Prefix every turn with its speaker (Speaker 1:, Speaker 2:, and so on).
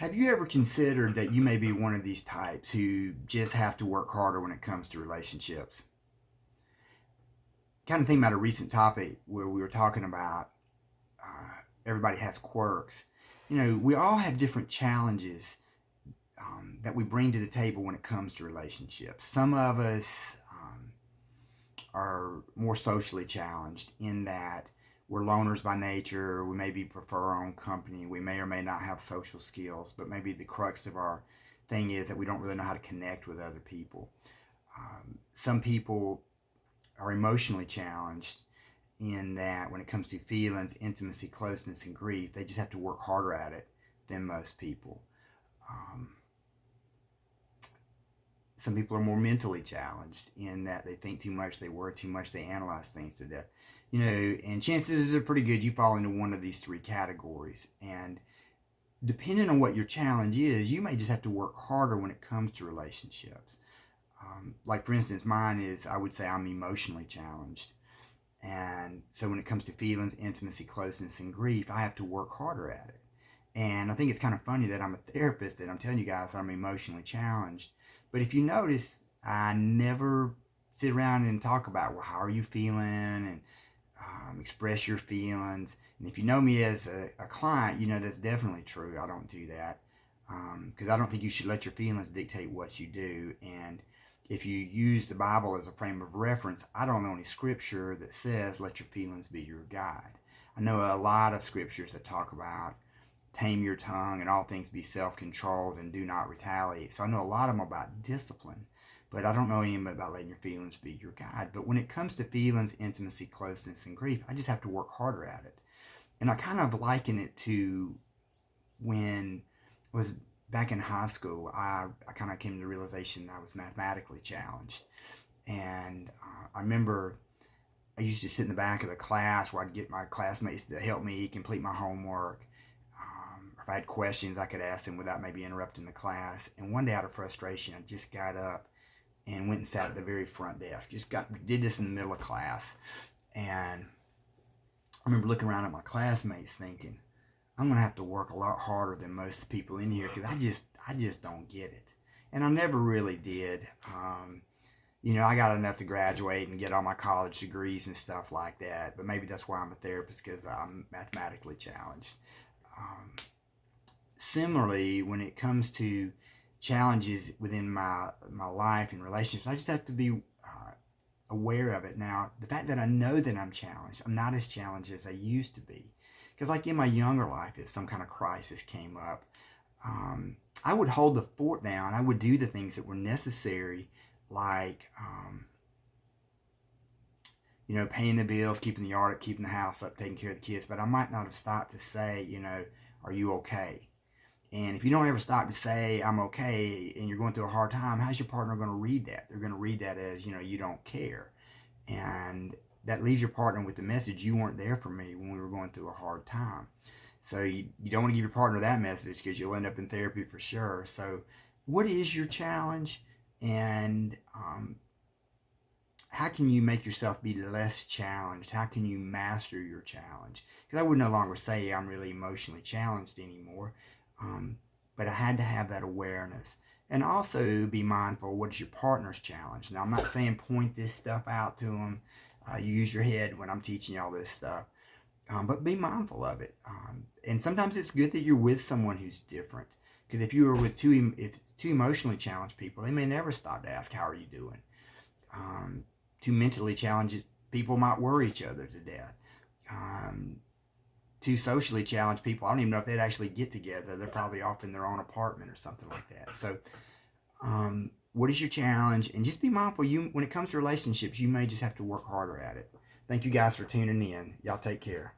Speaker 1: Have you ever considered that you may be one of these types who just have to work harder when it comes to relationships? Kind of think about a recent topic where we were talking about everybody has quirks. We all have different challenges that we bring to the table when it comes to relationships. Some of us are more socially challenged in that we're loners by nature. We maybe prefer our own company. We may or may not have social skills, but maybe the crux of our thing is that we don't really know how to connect with other people. Some people are emotionally challenged in that when it comes to feelings, intimacy, closeness, and grief, they just have to work harder at it than most people. Some people are more mentally challenged in that they think too much, they worry too much, they analyze things to death. And chances are pretty good you fall into one of these three categories. And depending on what your challenge is, you may just have to work harder when it comes to relationships. Like, for instance, mine is, I would say I'm emotionally challenged. And so when it comes to feelings, intimacy, closeness, and grief, I have to work harder at it. And I think it's kind of funny that I'm a therapist and I'm telling you guys I'm emotionally challenged. But if you notice, I never sit around and talk about, well, how are you feeling? And express your feelings. And if you know me as a client, you know that's definitely true. I don't do that because I don't think you should let your feelings dictate what you do. And if you use the Bible as a frame of reference, I don't know any scripture that says let your feelings be your guide. I know a lot of scriptures that talk about tame your tongue and all things be self-controlled and do not retaliate. So I know a lot of them about discipline, but I don't know any about letting your feelings be your guide. But when it comes to feelings, intimacy, closeness, and grief, I just have to work harder at it. And I kind of liken it to when I was back in high school. I kind of came to the realization that I was mathematically challenged. And I remember I used to sit in the back of the class where I'd get my classmates to help me complete my homework. If I had questions, I could ask them without maybe interrupting the class. And one day out of frustration, I just got up and went and sat at the very front desk. Did this in the middle of class. And I remember looking around at my classmates thinking, I'm going to have to work a lot harder than most people in here because I just don't get it. And I never really did. I got enough to graduate and get all my college degrees and stuff like that. But maybe that's why I'm a therapist, because I'm mathematically challenged. Similarly, when it comes to challenges within my life and relationships, I just have to be aware of it. Now, the fact that I know that I'm challenged, I'm not as challenged as I used to be. Because like in my younger life, if some kind of crisis came up, I would hold the fort down. I would do the things that were necessary, like, paying the bills, keeping the yard up, keeping the house up, taking care of the kids. But I might not have stopped to say, are you okay? And if you don't ever stop to say, I'm okay, and you're going through a hard time, how's your partner going to read that? They're going to read that as, you don't care. And that leaves your partner with the message, you weren't there for me when we were going through a hard time. So you don't want to give your partner that message because you'll end up in therapy for sure. So what is your challenge? And how can you make yourself be less challenged? How can you master your challenge? Because I would no longer say I'm really emotionally challenged anymore. But I had to have that awareness. And also be mindful, what is your partner's challenge? Now, I'm not saying point this stuff out to them. Use your head when I'm teaching you all this stuff. But be mindful of it. And sometimes it's good that you're with someone who's different. Because if you are with two emotionally challenged people, they may never stop to ask, how are you doing? Two mentally challenged people might worry each other to death. Two socially challenged people, I don't even know if they'd actually get together. They're probably off in their own apartment or something like that. So what is your challenge? And just be mindful, when it comes to relationships, you may just have to work harder at it. Thank you guys for tuning in. Y'all take care.